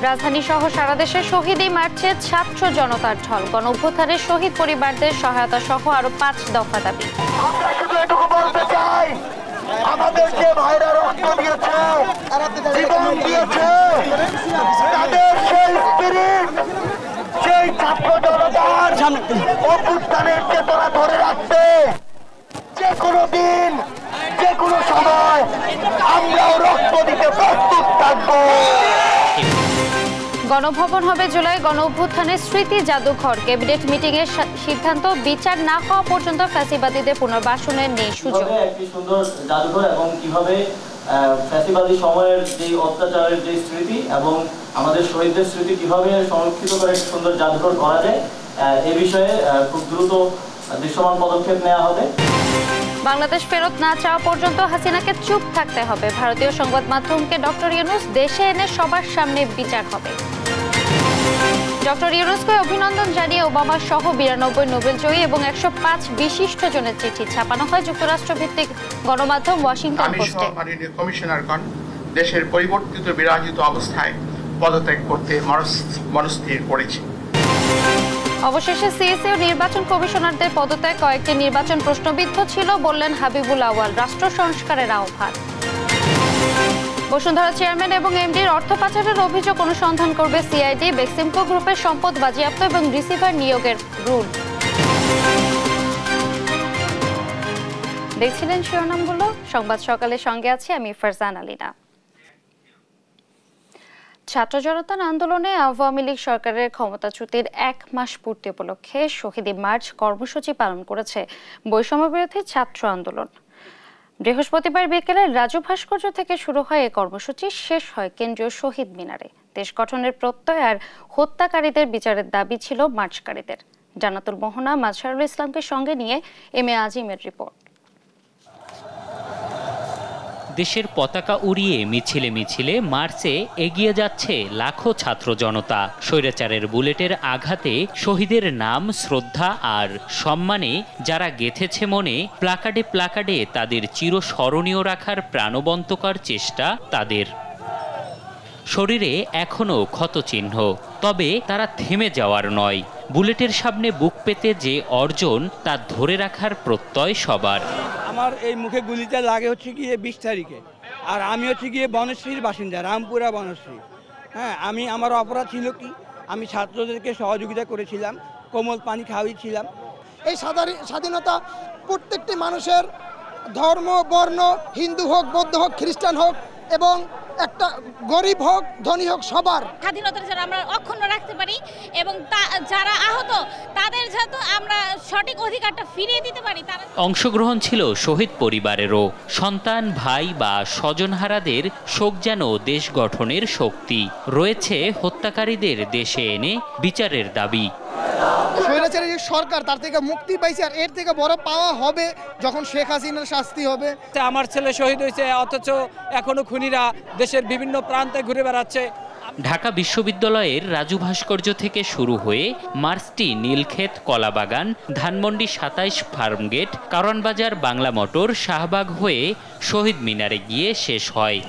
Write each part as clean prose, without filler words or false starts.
রাজধানী সহ সারা দেশে শহীদী মার্চে ছাত্র জনতার ঢল। গণঅভ্যুত্থানের শহীদ পরিবারদের সহায়তা সহ আরো 5 দফা দাবি। আমরা শুধু এটুকু বলতে চাই, আমাদেরকে ভাইরা রক্ত দিয়েছে, জীবন দিয়েছে, তাদের সেই স্পিরিট, সেই ছাত্র জনতার অভ্যুত্থানের চেতনা ধরে রাখতে যে কোনো দিন, যে কোনো সময় আমরাও রক্ত দিতে প্রস্তুত থাকবো। গণভবন হবে জুলাই গণঅভ্যুত্থানের স্মৃতি জাদুঘর। ক্যাবিনেট মিটিং এর সিদ্ধান্ত, বিচার না হওয়া পর্যন্ত ফ্যাসিবাদীদের পুনর্বাসনের নেই সুযোগ। একটি সুন্দর জাদুঘর এবং কিভাবে ফ্যাসিবাদী সময়ের যে অত্যাচারের যে স্মৃতি এবং আমাদের শহীদদের স্মৃতি কিভাবে সংরক্ষিত করে একটি সুন্দর জাদুঘর করা যায়, এ বিষয়ে খুব দ্রুত দৃশ্যমান পদক্ষেপ নেওয়া হবে। বাংলাদেশ ফেরত না চাওয়া পর্যন্ত হাসিনাকে চুপ থাকতে হবে। ভারতীয় সংবাদ মাধ্যমকে ডক্টর ইউনূস দেশে এনে সবার সামনে বিচার হবে। ডক্টর ইউনূসকে অভিনন্দন জানিয়ে ওবামা সহ 92 নোবেলজয়ী এবং 105 বিশিষ্ট জনের চিঠি ছাপানো হয় যুক্তরাষ্ট্র ভিত্তিক গণমাধ্যম ওয়াশিংটন পোস্টে। কমিশনারগণ দেশের পরিবর্তিত বিরাজিত অবস্থায় পদত্যাগ করতে মনস্থির করেছে। অবশেষে সিএসইউ নির্বাচন কমিশনারদের পদত্যাগ কয়েকটি নির্বাচন প্রশ্নবিদ্ধ ছিল বললেন হাবিবুল আওয়াল। রাষ্ট্র সংস্কারের আহ্বান। বসুন্ধরা চেয়ারম্যান এবং এমডির অর্থ পাচারের অভিযোগ অনুসন্ধান করবে সিআইডি। বেক্সিমকো গ্রুপের সম্পদ বাজেয়াপ্ত এবং রিসিভার নিয়োগের রুল। দেখছিলেন শিরোনামগুলো। সংবাদ সকালের সঙ্গে আছি আমি ফারজান আলিনা। ছাত্র জনতার আন্দোলনে আওয়ামী লীগ সরকারের ক্ষমতাচ্যুতির 1 মাস পূর্তি উপলক্ষে শহীদী মার্চ কর্মসূচি পালন করেছে বৈষম্যবিরোধী ছাত্র আন্দোলন। বৃহস্পতিবার বিকেলে রাজু ভাস্কর্য থেকে শুরু হয় এই কর্মসূচি, শেষ হয় কেন্দ্রীয় শহীদ মিনারে। দেশ গঠনের প্রত্যয় আর হত্যাকারীদের বিচারের দাবি ছিল মার্চকারীদের। জান্নাতুল মোহনা, মাজহারুল ইসলামকে সঙ্গে নিয়ে এম এ আজিমের রিপোর্ট। দেশের পতাকা উড়িয়ে মিছিলে মিছিলে মার্চে এগিয়ে যাচ্ছে লাখো ছাত্র জনতা। স্বৈরাচারের বুলেটের আঘাতে শহীদের নাম, শ্রদ্ধা আর সম্মানে যারা গেঁথেছে মনে, প্লাকার্ডে প্লাকার্ডে তাদের চিরস্মরণীয় রাখার প্রাণবন্তকর চেষ্টা তাদের। শরীরে এখনো ক্ষতচিহ্ন, তবে তারা থেমে যাওয়ার নয়। বুলেটের সামনে বুক পেতে যে অর্জন তা ধরে রাখার প্রত্যয় সবার। আমার এই মুখে গুলিটা লাগে হচ্ছে গিয়ে 20 তারিখে, আর আমি হচ্ছে গিয়ে বনশ্রীর বাসিন্দা, রামপুরা বনশ্রী। হ্যাঁ, আমার অপরাধ ছিল কি, আমি ছাত্রদেরকে সহযোগিতা করেছিলাম, কোমল পানি খাওয়িয়েছিলাম। এই স্বাধীনতা প্রত্যেকটি মানুষের ধর্ম, বর্ণ, হিন্দু হোক, বৌদ্ধ হোক, খ্রিস্টান হোক এবং একটা গরিব হোক, ধনী হোক, সবার স্বাধীনতা যেন আমরা অক্ষুণ্ণ রাখতে পারি এবং যারা আহত তাদের যাতে আমরা সঠিক অধিকারটা ফিরিয়ে দিতে পারি। অংশগ্রহণ ছিল শহীদ পরিবারেরও। সন্তান, ভাই বা স্বজনহারাদের শোক যেন দেশ গঠনের শক্তি। রয়েছে হত্যাকারীদের দেশে এনে বিচারের দাবি। স্বৈরাচারী সরকার তার থেকে মুক্তি পাইছে, আর এর থেকে বড় পাওয়া হবে যখন শেখ হাসিনার শাস্তি হবে। আমার ছেলে শহীদ হয়েছে, অথচ এখনো খুনিরা দেশের বিভিন্ন প্রান্তে ঘুরে বেড়াচ্ছে। ঢাকা বিশ্ববিদ্যালয়ের রাজু ভাস্কর্য থেকে শুরু হয়ে মার্চটি নীলক্ষেত, কলাবাগান, ধানমন্ডি 27 ফার্মগেট, কারওয়ানবাজার, বাংলা মোটর, শাহবাগ হয়ে শহীদ মিনারে গিয়ে শেষ হয়।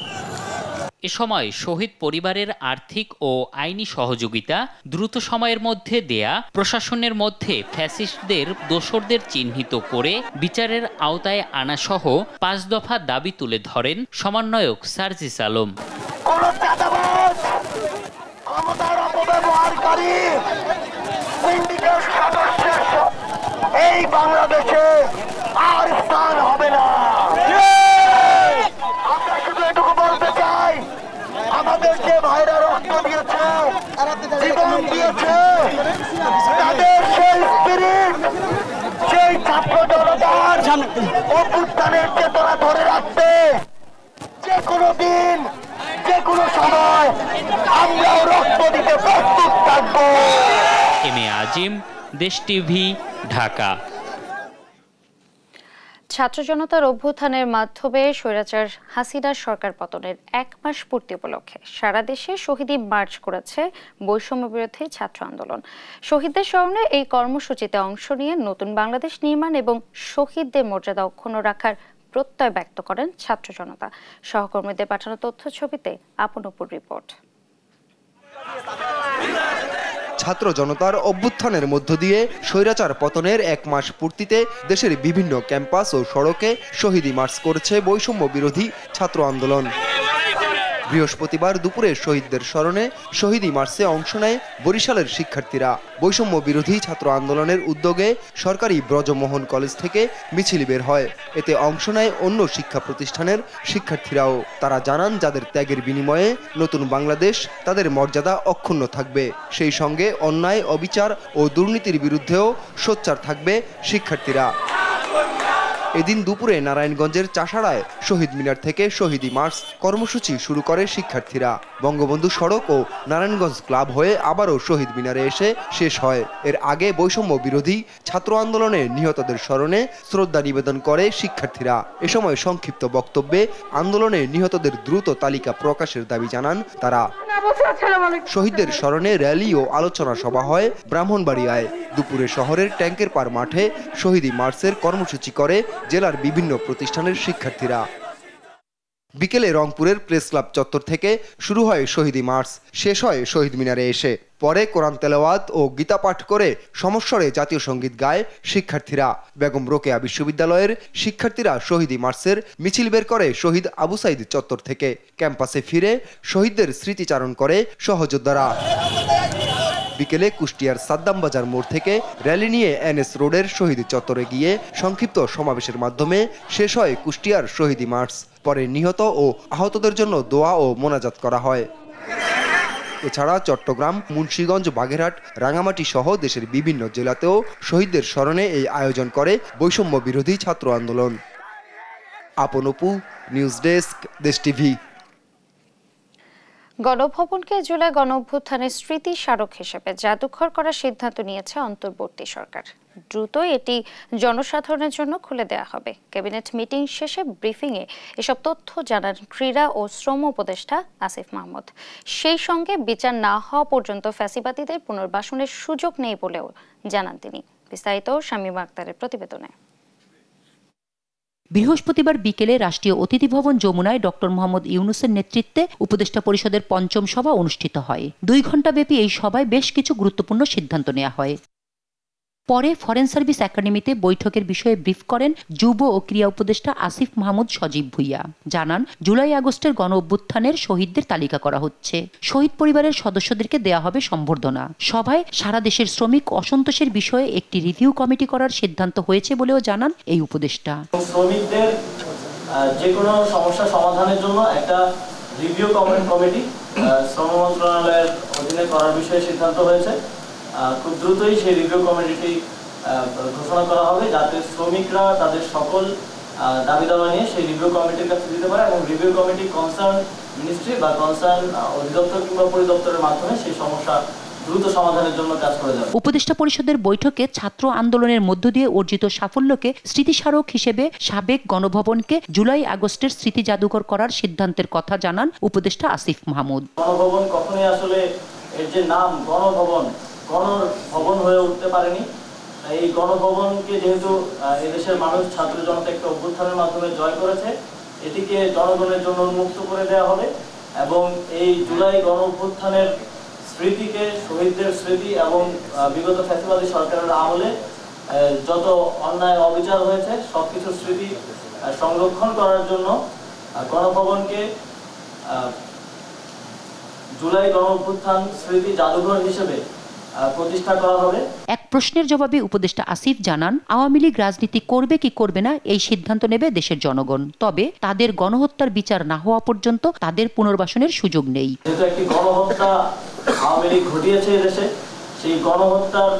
এ সময় শহীদ পরিবারের আর্থিক ও আইনি সহযোগিতা দ্রুত সময়ের মধ্যে দেয়া, প্রশাসনের মধ্যে ফ্যাসিস্টদের দোসরদের চিহ্নিত করে বিচারের আওতায় আনা সহ 5 দফা দাবি তুলে ধরেন সমন্বয়ক সার্জিস আলম। এই বাংলাদেশে আর স্থান হবে না। আমরা শুধু এটুকু বলতে চাই, আমাদেরকে ভাইরা রক্ত দিয়েছে, জীবন দিয়েছে, তাদের সেই স্পিরিট, সেই ছাত্র জনতার অভ্যুত্থানের চেতনা ধরে রাখতে যে কোনো দিন, যে কোনো সময় আমরাও রক্ত দিতে প্রস্তুত থাকবো। এম এ আজিম, দেশ টিভি, ঢাকা। ছাত্র জনতার অভ্যুত্থানের মাধ্যমে স্বৈরাচার হাসিনার সরকার পতনের 1 মাস পূর্তি উপলক্ষে সারা দেশে শহীদী মার্চ করেছে বৈষম্যবিরোধী ছাত্র আন্দোলন। শহীদদের স্মরণে এই কর্মসূচিতে অংশ নিয়ে নতুন বাংলাদেশ নির্মাণ এবং শহীদদের মর্যাদা অক্ষুণ্ণ রাখার প্রত্যয় ব্যক্ত করেন ছাত্র জনতা। সহকর্মীদের পাঠানো তথ্য ছবিতে আপন উপর রিপোর্ট। ছাত্র জনতার অভ্যুত্থানের মধ্য দিয়ে স্বৈরাচার পতনের 1 মাস পূর্তিতে দেশের বিভিন্ন ক্যাম্পাস ও সড়কে শহীদি মার্চ করেছে বৈষম্য বিরোধী ছাত্র আন্দোলন। বৃহস্পতিবার দুপুরে শহীদদের স্মরণে শহীদি মার্চে অংশ নেয় বরিশালের শিক্ষার্থীরা। বৈষম্য বিরোধী ছাত্র আন্দোলনের উদ্যোগে সরকারি ব্রজমোহন কলেজ থেকে মিছিল বের হয়। এতে অংশ নেয় অন্য শিক্ষা প্রতিষ্ঠানের শিক্ষার্থীরাও। তারা জানান, যাদের ত্যাগের বিনিময়ে নতুন বাংলাদেশ, তাদের মর্যাদা অক্ষুণ্ণ থাকবে। সেই সঙ্গে অন্যায়, অবিচার ও দুর্নীতির বিরুদ্ধেও সোচ্চার থাকবে শিক্ষার্থীরা। এদিন দুপুরে নারায়ণগঞ্জের চাষাড়ায় শহীদ মিনার থেকে শহীদি মার্চ কর্মসূচি শুরু করে শিক্ষার্থীরা। বঙ্গবন্ধু সড়ক ও নারায়ণগঞ্জ ক্লাব হয়ে আবারও শহীদ মিনারে এসে শেষ হয়। এর আগে বৈষম্য বিরোধী ছাত্র আন্দোলনে নিহতদের স্মরণে শ্রদ্ধা নিবেদন করে শিক্ষার্থীরা। এ সময় সংক্ষিপ্ত বক্তব্যে আন্দোলনে নিহতদের দ্রুত তালিকা প্রকাশের দাবি জানান তারা। শহীদদের স্মরণে র্যালি ও আলোচনা সভা হয় ব্রাহ্মণবাড়িয়ায়। দুপুরে শহরের ট্যাঙ্কের পার মাঠে শহীদি মার্চের কর্মসূচি করে জেলার বিভিন্ন প্রতিষ্ঠানের শিক্ষার্থীরা। বিকেলে রংপুরের প্রেস ক্লাব চত্বর থেকে শুরু হয় শহীদি মার্চ, শেষ হয় শহীদ মিনারে এসে। পরে কোরআন তেলাওয়াত ও গীতা পাঠ করে সমস্বরে জাতীয় সঙ্গীত গায় শিক্ষার্থীরা। বেগম রোকেয়া বিশ্ববিদ্যালয়ের শিক্ষার্থীরা শহীদি মার্চের মিছিল বের করে শহীদ আবু সাইদ চত্বর থেকে। ক্যাম্পাসে ফিরে শহীদদের স্মৃতিচারণ করে সহযোদ্ধারা। বিকেলে কুষ্টিয়ার সাদ্দাম বাজার মোড় থেকে র্যালি নিয়ে এনএস রোডের শহীদ চত্বরে গিয়ে সংক্ষিপ্ত সমাবেশের মাধ্যমে শেষ হয় কুষ্টিয়ার শহীদি মার্চ। পরে নিহত ও আহতদের জন্য দোয়া ও মোনাজাত করা হয়। এছাড়া চট্টগ্রাম, মুন্সিগঞ্জ, বাগেরহাট, রাঙামাটি সহ দেশের বিভিন্ন জেলাতেও শহীদদের স্মরণে এই আয়োজন করে বৈষম্য বিরোধী ছাত্র আন্দোলন। আপন অপু, নিউজ ডেস্ক, দেশ টিভি। গণভবনকে জুলাই গণঅভ্যুত্থানের স্মৃতি স্মারক হিসেবে জাদুঘর করার সিদ্ধান্ত নিয়েছে অন্তর্বর্তী সরকার। দ্রুত এটি জনসাধারণের জন্য খুলে দেওয়া হবে। ক্যাবিনেট মিটিং শেষে ব্রিফিংয়ে এসব তথ্য জানান ক্রীড়া ও শ্রম উপদেষ্টা আসিফ মাহমুদ। সেই সঙ্গে বিচার না হওয়া পর্যন্ত ফ্যাসিবাদীদের পুনর্বাসনের সুযোগ নেই বলেও জানান তিনি। বিস্তারিত শামীমা আক্তারের প্রতিবেদনে। বৃহস্পতিবার বিকেলে রাষ্ট্রীয় অতিথি ভবন যমুনায় ডক্টর মোহাম্মদ ইউনূসের নেতৃত্বে উপদেষ্টা পরিষদের ৫ম সভা অনুষ্ঠিত হয়। ২ ঘণ্টাব্যাপী এই সভায় বেশ কিছু গুরুত্বপূর্ণ সিদ্ধান্ত নেওয়া হয়। পরে ফরেন সার্ভিস একাডেমিতে বৈঠকের বিষয়ে ব্রিফ করেন যুব ও ক্রীড়া উপদেষ্টা আসিফ মাহমুদ সজীব ভুইয়া। জানান, জুলাই আগস্টের গণ অভ্যুত্থানের শহীদদের তালিকা করা হচ্ছে। শহীদ পরিবারের সদস্যদেরকে দেয়া হবে সম্বর্ধনা। সভায় সারা দেশের শ্রমিক অসন্তোষের বিষয়ে একটি রিভিউ কমিটি করার সিদ্ধান্ত হয়েছে বলেও জানান এই উপদেষ্টা। শ্রমিকদের যে কোনো সমস্যা সমাধানের জন্য একটা রিভিউ কমিটি শ্রম মন্ত্রণালয়ের অধীনে করার বিষয়ে সিদ্ধান্ত হয়েছে। খুব দ্রুতই সেই রিভিউ কমিটি ঘোষণা করা হবে, যাতে শ্রমিকরা তাদের সকল দাবি দাবা নিয়ে সেই রিভিউ কমিটির কাছে দিতে পারে এবং রিভিউ কমিটি কনসার্ন মিনিস্ট্রি বা কনসার্ন অধিদপ্তর কিংবা পরিদপ্তরের মাধ্যমে সেই সমস্যা দ্রুত সমাধানের জন্য কাজ করে যাবে। উপদেষ্টা পরিষদের বৈঠকে ছাত্র আন্দোলনের মধ্য দিয়ে অর্জিত সাফল্যকে স্মৃতিস্মারক হিসেবে সাবেক গণভবনকে জুলাই আগস্টের স্মৃতি জাদুঘর করার সিদ্ধান্তের কথা জানান উপদেষ্টা আসিফ মাহমুদ। গণভবন কখনোই আসলে এর যে নাম গণভবন, গণভবন হয়ে উঠতে পারেনি। এই গণভবনকে যেহেতু এদেশের মানুষ, ছাত্র জনতা একটা অভ্যুত্থানের মাধ্যমে জয় করেছে, এটিকে জনগণের জন্য উন্মুক্ত করে দেওয়া হবে এবং এই জুলাই গণ অভ্যুত্থানের স্মৃতিকে, শহীদদের স্মৃতি এবং বিগত ফ্যাসিবাদী সরকারের আমলে যত অন্যায় অবিচার হয়েছে সবকিছুর স্মৃতি সংরক্ষণ করার জন্য গণভবনকে জুলাই গণ অভ্যুত্থান স্মৃতি জাদুঘর হিসেবে প্রতিষ্ঠা করা হবে। এক প্রশ্নের জবাবে উপদেষ্টা আসিফ জানান, আওয়ামী লীগ রাজনীতি করবে কি করবে না এই সিদ্ধান্ত নেবে দেশের জনগণ। তবে তাদের গণহত্যার বিচার না হওয়া পর্যন্ত তাদের পুনর্বাসনের সুযোগ নেই। যেহেতু একটি গণহত্যা আওয়ামী লীগ ঘটিয়েছে দেশে, সেই গণহত্যার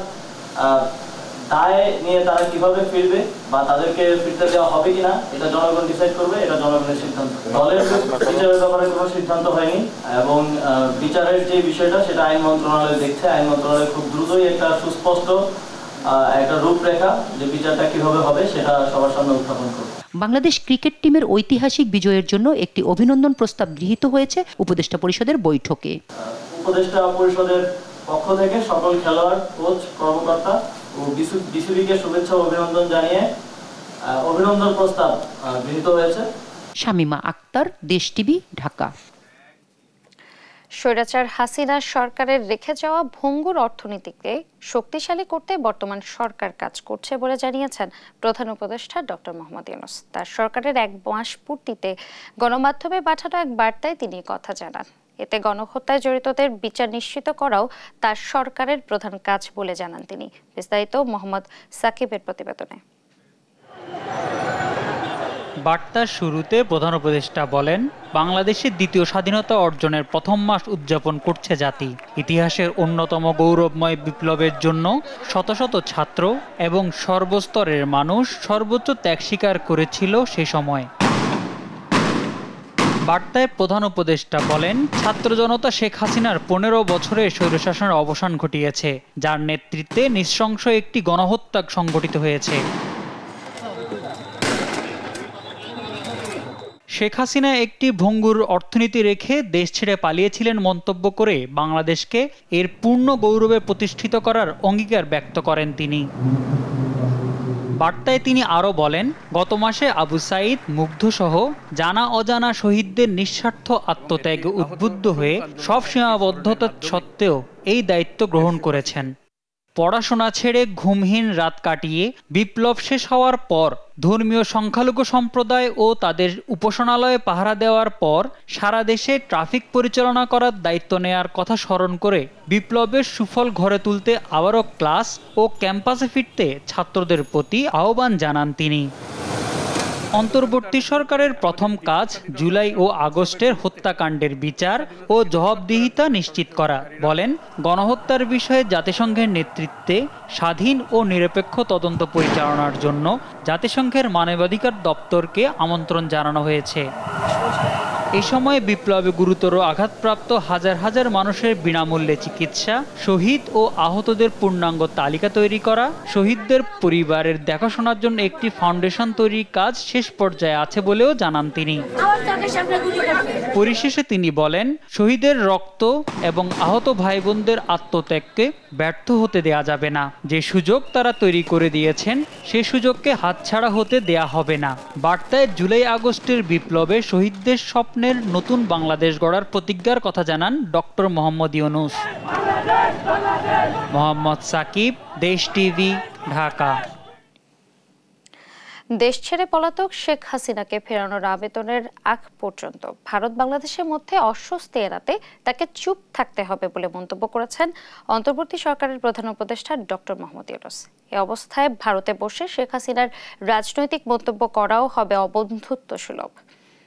দায় নিয়ে তারা কিভাবে ফিরবে বা তাদেরকে ফিরতে দেওয়া হবে কিনা এটা জনগণ ডিসাইড করবে, এটা জনগণের সিদ্ধান্ত। দলের বিচারের ব্যাপারে কোনো সিদ্ধান্ত হয়নি এবং বিচারের যে বিষয়টা সেটা আইন মন্ত্রণালয় দেখছে। আইন মন্ত্রণালয় খুব দ্রুতই একটা সুস্পষ্ট একটা রূপরেখা যে বিচারটা কিভাবে হবে সেটা সবার সামনে উত্থাপন করবে। বাংলাদেশ ক্রিকেট টিমের ঐতিহাসিক বিজয়ের জন্য একটি অভিনন্দন প্রস্তাব গৃহীত হয়েছে উপদেষ্টা পরিষদের বৈঠকে। উপদেষ্টা পরিষদের পক্ষ থেকে সকল খেলোয়াড়, কোচ, কর্মকর্তা ও বিসিবিকে শুভেচ্ছা ও অভিনন্দন জানিয়ে অভিনন্দন প্রস্তাব গৃহীত হয়েছে। শামীমা আক্তার, দেশ টিভি, ঢাকা। স্বৈরাচার হাসিনা সরকারের রেখে যাওয়া ভঙ্গুর অর্থনীতিকে শক্তিশালী করতে বর্তমান সরকার কাজ করছে বলে জানিয়েছেন প্রধান উপদেষ্টা ডক্টর মোহাম্মদ ইউনূস। তার সরকারের 1 মাস পূর্তিতে গণমাধ্যমে পাঠানো এক বার্তায় তিনি কথা জানান। এতে গণহত্যায় জড়িতদের বিচার নিশ্চিত করাও তার সরকারের প্রধান কাজ বলে জানান তিনি। বিস্তারিত মোহাম্মদ সাকিবের প্রতিবেদনে। বার্তার শুরুতে প্রধান উপদেষ্টা বলেন, বাংলাদেশের দ্বিতীয় স্বাধীনতা অর্জনের প্রথম মাস উদযাপন করছে জাতি। ইতিহাসের অন্যতম গৌরবময় বিপ্লবের জন্য শত শত ছাত্র এবং সর্বস্তরের মানুষ সর্বোচ্চ ত্যাগ স্বীকার করেছিল সে সময়। বার্তায় প্রধান উপদেষ্টা বলেন, ছাত্র জনতা শেখ হাসিনার 15 বছরের স্বৈরশাসনের অবসান ঘটিয়েছে, যার নেতৃত্বে নৃশংস একটি গণহত্যা সংঘটিত হয়েছে। শেখ হাসিনা একটি ভঙ্গুর অর্থনীতি রেখে দেশ ছেড়ে পালিয়েছিলেন মন্তব্য করে বাংলাদেশকে এর পূর্ণ গৌরবে প্রতিষ্ঠিত করার অঙ্গীকার ব্যক্ত করেন তিনি। বার্তায় তিনি আরও বলেন, গত মাসে আবু সাঈদ, মুগ্ধ সহ জানা অজানা শহীদদের নিঃস্বার্থ আত্মত্যাগে উদ্বুদ্ধ হয়ে সব সীমাবদ্ধতা সত্ত্বেও এই দায়িত্ব গ্রহণ করেছেন। পড়াশোনা ছেড়ে ঘুমহীন রাত কাটিয়ে বিপ্লব শেষ হওয়ার পর ধর্মীয় সংখ্যালঘু সম্প্রদায় ও তাদের উপাসনালয়ে পাহারা দেওয়ার পর সারা দেশে ট্রাফিক পরিচালনা করার দায়িত্ব নেয়ার কথা স্মরণ করে বিপ্লবের সুফল ঘরে তুলতে আবারও ক্লাস ও ক্যাম্পাসে ফিরতে ছাত্রদের প্রতি আহ্বান জানান তিনি। অন্তর্বর্তী সরকারের প্রথম কাজ জুলাই ও আগস্টের হত্যাকাণ্ডের বিচার ও জবাবদিহিতা নিশ্চিত করা। বলেন, গণহত্যার বিষয়ে জাতিসংঘের নেতৃত্বে স্বাধীন ও নিরপেক্ষ তদন্ত পরিচালনার জন্য জাতিসংঘের মানবাধিকার দপ্তরকে আমন্ত্রণ জানানো হয়েছে। এই সময় বিপ্লবে গুরুতর আঘাতপ্রাপ্ত হাজার হাজার মানুষের বিনামূল্যে চিকিৎসা, শহীদ ও আহতদের পূর্ণাঙ্গ তালিকা তৈরি করা, শহীদদের পরিবারের দেখাশোনার জন্য একটি ফাউন্ডেশন তৈরির কাজ শেষ পর্যায়ে আছে বলেও জানান তিনি। পরিশেষে তিনি বলেন, শহীদের রক্ত এবং আহত ভাই বোনদের আত্মত্যাগকে ব্যর্থ হতে দেয়া যাবে না। যে সুযোগ তারা তৈরি করে দিয়েছেন সেই সুযোগকে হাতছাড়া হতে দেয়া হবে না। বার্তায় জুলাই আগস্টের বিপ্লবে শহীদদের স্বপ্নের নতুন বাংলাদেশ গড়ার প্রতিজ্ঞার কথা জানান ডক্টর মোহাম্মদ ইউনূস। মোহাম্মদ সাকিব, দেশ টিভি, ঢাকা। দেশ ছেড়ে পলাতক শেখ হাসিনাকে ফেরানোর আবেদনের আগ পর্যন্ত ভারত বাংলাদেশের মধ্যে অস্বস্তি এড়াতে তাকে চুপ থাকতে হবে বলে মন্তব্য করেছেন অন্তর্বর্তী সরকারের প্রধান উপদেষ্টা ডক্টর মোহাম্মদ ইউনূস। এ অবস্থায় ভারতে বসে শেখ হাসিনার রাজনৈতিক মন্তব্য করাও হবে অবন্ধুত্ব সুলভ।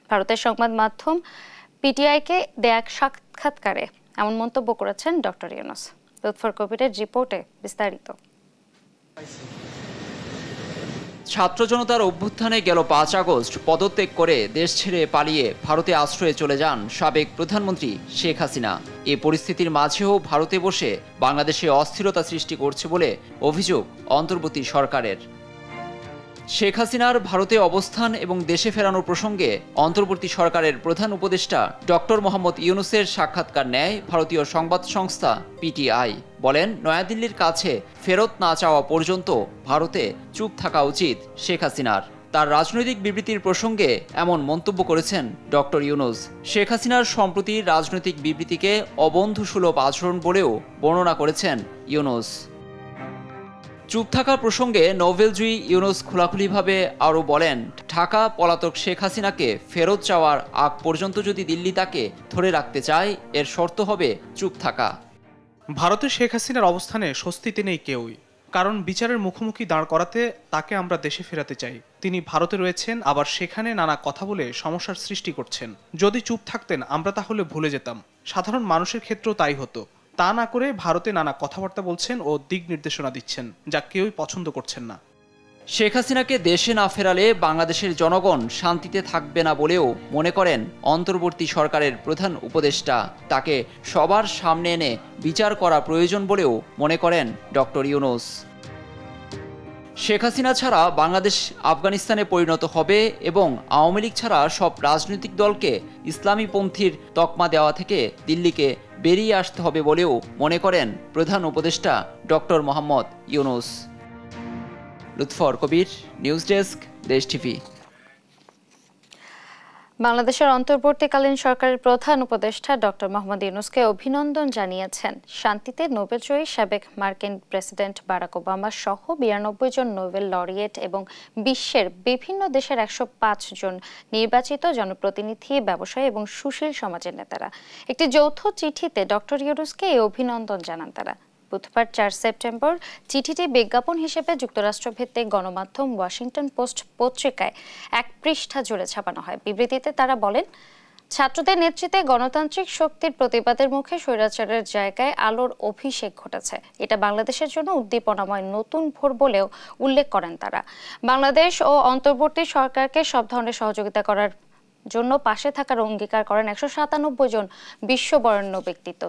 ভারতের সংবাদ মাধ্যম পিটিআইকে দেয়া এক সাক্ষাৎকারে এমন মন্তব্য করেছেন ডক্টর ইউনূস। লুৎফর কবিরের রিপোর্টে বিস্তারিত। ছাত্র জনতার অভ্যুত্থানে গেল 5 আগস্ট পদত্যাগ করে দেশ ছেড়ে পালিয়ে ভারতে আশ্রয়ে চলে যান সাবেক প্রধানমন্ত্রী শেখ হাসিনা। এই পরিস্থিতির মাঝেও ভারতে বসে বাংলাদেশে অস্থিরতা সৃষ্টি করছে বলে অভিযোগ অন্তর্বর্তী সরকারের। শেখ হাসিনার ভারতে অবস্থান এবং দেশে ফেরানোর প্রসঙ্গে অন্তর্বর্তী সরকারের প্রধান উপদেষ্টা ডক্টর মোহাম্মদ ইউনূসের সাক্ষাৎকার নেয় ভারতীয় সংবাদ সংস্থা পিটিআই। বলেন, নয়াদিল্লির কাছে ফেরত না চাওয়া পর্যন্ত ভারতে চুপ থাকা উচিত শেখ হাসিনার। তার রাজনৈতিক বিবৃতির প্রসঙ্গে এমন মন্তব্য করেছেন ডক্টর ইউনূস। শেখ হাসিনার সম্প্রতি রাজনৈতিক বিবৃতিকে অবন্ধুসুলভ আচরণ বলেও বর্ণনা করেছেন ইউনূস। চুপ থাকার প্রসঙ্গে নোবেলজয়ী ইউনূস খোলাখুলিভাবে আরও বলেন, ঢাকা পলাতক শেখ হাসিনাকে ফেরত চাওয়ার আগ পর্যন্ত যদি দিল্লি তাকে ধরে রাখতে চায় এর শর্ত হবে চুপ থাকা। ভারতে শেখ হাসিনার অবস্থানে স্বস্তিতে নেই কেউই, কারণ বিচারের মুখোমুখি দাঁড় করাতে তাকে আমরা দেশে ফেরাতে চাই। তিনি ভারতে রয়েছেন, আবার সেখানে নানা কথা বলে সমস্যার সৃষ্টি করছেন। যদি চুপ থাকতেন আমরা তাহলে ভুলে যেতাম। সাধারণ মানুষের ক্ষেত্রেও তাই হতো। তা না করে ভারতে নানা কথাবার্তা বলছেন ও দিক নির্দেশনা দিচ্ছেন, যা কেউই পছন্দ করছেন না। শেখ হাসিনাকে দেশে না ফেরালে বাংলাদেশের জনগণ শান্তিতে থাকবে না বলেও মনে করেন অন্তর্বর্তী সরকারের প্রধান উপদেষ্টা। তাকে সবার সামনে এনে বিচার করা প্রয়োজন বলেও মনে করেন ডক্টর ইউনূস। শেখ হাসিনা ছাড়া বাংলাদেশ আফগানিস্তানে পরিণত হবে এবং আওয়ামী লীগ ছাড়া সব রাজনৈতিক দলকে ইসলামীপন্থীর তকমা দেওয়া থেকে দিল্লিকে বেরিয়ে আসতে হবে বলেও মনে করেন প্রধান উপদেষ্টা ডক্টর মোহাম্মদ ইউনূস। লুৎফর কবির, নিউজ ডেস্ক, দেশ টিভি। বাংলাদেশের অন্তর্বর্তীকালীন সরকারের প্রধান উপদেষ্টা ডক্টর মোহাম্মদ ইউনূসকে অভিনন্দন জানিয়েছেন শান্তিতে নোবেলজয়ী সাবেক মার্কিন প্রেসিডেন্ট বারাক ওবামা সহ 92 জন নোবেল লরিয়েট এবং বিশ্বের বিভিন্ন দেশের 105 জন নির্বাচিত জনপ্রতিনিধি, ব্যবসায়ী এবং সুশীল সমাজের নেতারা। একটি যৌথ চিঠিতে ডক্টর ইউনূসকে এই অভিনন্দন জানান তারা। বুধবার 4 সেপ্টেম্বর চিঠিটি বিজ্ঞাপন হিসেবে যুক্তরাষ্ট্রভিত্তিক গণমাধ্যম ওয়াশিংটন পোস্ট পত্রিকায় এক পৃষ্ঠা জুড়ে ছাপানো হয়। বিবৃতিতে তারা বলেন, ছাত্রদের নেতৃত্বে গণতান্ত্রিক শক্তির প্রতিবাদের মুখে স্বৈরাচারের জায়গায় আলোর অভিষেক ঘটেছে। এটা বাংলাদেশের জন্য উদ্দীপনাময় নতুন ভোর বলেও উল্লেখ করেন তারা। বাংলাদেশ ও অন্তর্বর্তী সরকারকে সব ধরনের সহযোগিতা করার জন্য পাশে থাকার অঙ্গীকার করেন 197 জন বিশ্ববরেণ্য ব্যক্তিত্ব।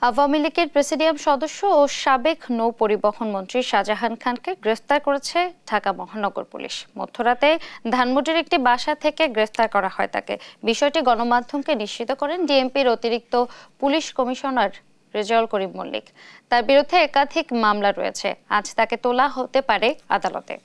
আওয়ামী লীগের প্রেসিডিয়াম সদস্য ও সাবেক নৌ পরিবহন মন্ত্রী শাহজাহান খানকে গ্রেফতার করেছে ঢাকা মহানগর পুলিশ। মধ্যরাতে ধানমন্ডির একটি বাসা থেকে গ্রেফতার করা হয় তাকে। বিষয়টি গণমাধ্যমকে নিশ্চিত করেন ডিএমপির অতিরিক্ত পুলিশ কমিশনার রেজাউল করিম মল্লিক। তার বিরুদ্ধে একাধিক মামলা রয়েছে। আজ তাকে তোলা হতে পারে আদালতে।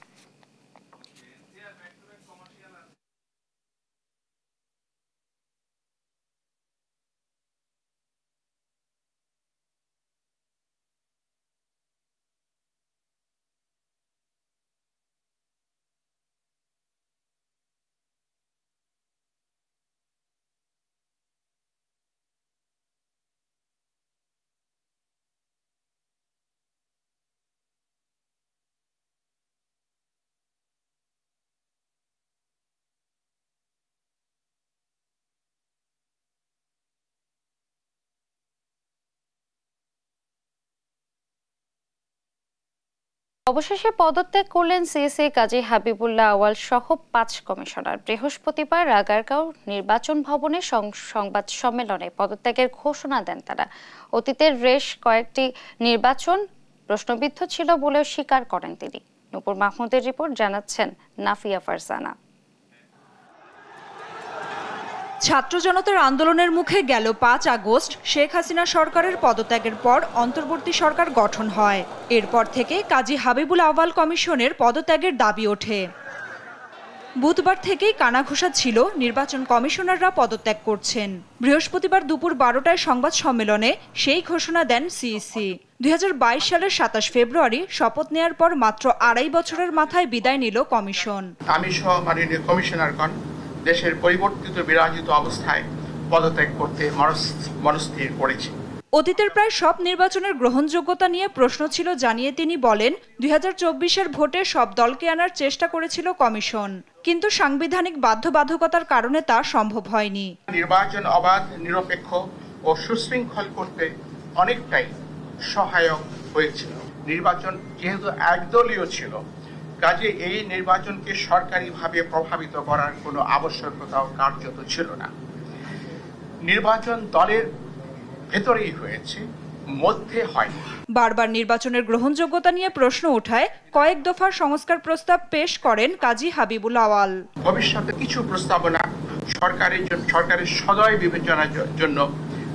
অবশেষে পদত্যাগ করলেন সিএসি কাজী হাবিবুল্লাহ আওয়াল সহ 5 কমিশনার। বৃহস্পতিবার আগারগাঁও নির্বাচন ভবনে সংবাদ সম্মেলনে পদত্যাগের ঘোষণা দেন তারা। অতীতের বেশ কয়েকটি নির্বাচন প্রশ্নবিদ্ধ ছিল বলেও স্বীকার করেন তিনি। নূপুর মাহমুদের রিপোর্ট, জানাচ্ছেন নাফিয়া ফারজানা। ছাত্র জনতার আন্দোলনের মুখে গেল 5 আগস্ট শেখ হাসিনা সরকারের পদত্যাগের পর অন্তর্বর্তী সরকার গঠন হয়। এরপর থেকে কাজী হাবিবুল আওয়াল কমিশনের পদত্যাগের দাবি ওঠে। বুধবার থেকেই কানাঘুষা ছিল নির্বাচন কমিশনাররা পদত্যাগ করছেন। বৃহস্পতিবার দুপুর 12টায় সংবাদ সম্মেলনে সেই ঘোষণা দেন সিইসি। 2022 সালের 27 ফেব্রুয়ারি শপথ নেয়ার পর মাত্র 2.5 বছরের মাথায় বিদায় নিল কমিশন। আমি সহ মাননীয় কমিশনারগণ দেশের পরিবর্তিত বিরাজিত অবস্থায় পদত্যাগ করতে মনস্থির করেছি। অতীতের প্রায় সব নির্বাচনের গ্রহণযোগ্যতা নিয়ে প্রশ্ন ছিল জানিয়ে তিনি বলেন, 2024-এর ভোটে সব দলকে আনার চেষ্টা করেছিল কমিশন, কিন্তু সাংবিধানিক বাধ্যবাধকতার কারণে তা সম্ভব হয়নি। নির্বাচন অবাধ, নিরপেক্ষ ও সুশৃঙ্খল করতে অনেকটাই সহায়ক হয়েছিল। নির্বাচন যেহেতু একদলীয় ছিল, কাজে এই নির্বাচনকে সরকারিভাবে প্রভাবিত করার কোনো আবশ্যকতাও কার্যত ছিল না। নির্বাচন দলের ভেতরেই হয়েছে, মধ্যে হয়নি। বারবার নির্বাচনের গ্রহণযোগ্যতা নিয়ে প্রশ্ন ওঠায় কয়েক দফার সংস্কার প্রস্তাব পেশ করেন কাজী হাবিবুল আওয়াল। ভবিষ্যতে কিছু প্রস্তাবনা সরকারের সদয় বিবেচনার জন্য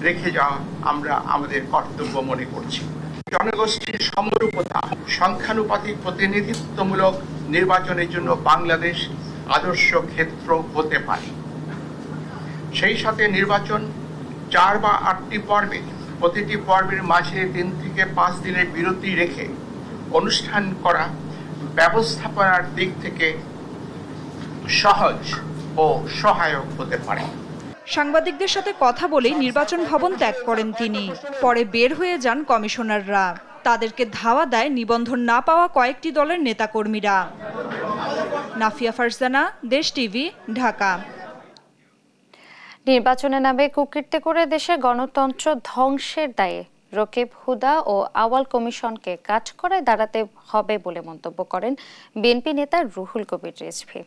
রেখে যাওয়া আমরা আমাদের কর্তব্য মনে করছি। জনগোষ্ঠীর সমরূপতা, সংখ্যানুপাতিক প্রতিনিধিত্বমূলক নির্বাচনের জন্য বাংলাদেশ আদর্শ ক্ষেত্র হতে পারে। সেই সাথে নির্বাচন 4 বা 8টি পর্বে, প্রতিটি পর্বের মাঝে 3 থেকে 5 দিনের বিরতি রেখে অনুষ্ঠান করা ব্যবস্থাপনার দিক থেকে সহজ ও সহায়ক হতে পারে। সাংবাদিকদের সাথে কথা বলেই নির্বাচন ভবন ত্যাগ করেন তিনি। পরে বের হয়ে যান কমিশনাররা। তাদেরকে ধাওয়া দেয় নিবন্ধন না পাওয়া কয়েকটি দলের নেতাকর্মীরা। নাফিয়া ফারজানা, দেশ টিভি, ঢাকা। নির্বাচনে নামে কুকীর্তি করে দেশে গণতন্ত্র ধ্বংসের দায়ে রকিব হুদা ও আওয়াল কমিশনকে কাঠগড়ায় দাঁড়াতে হবে বলে মন্তব্য করেন বিএনপি নেতা রুহুল কবির রিজভী।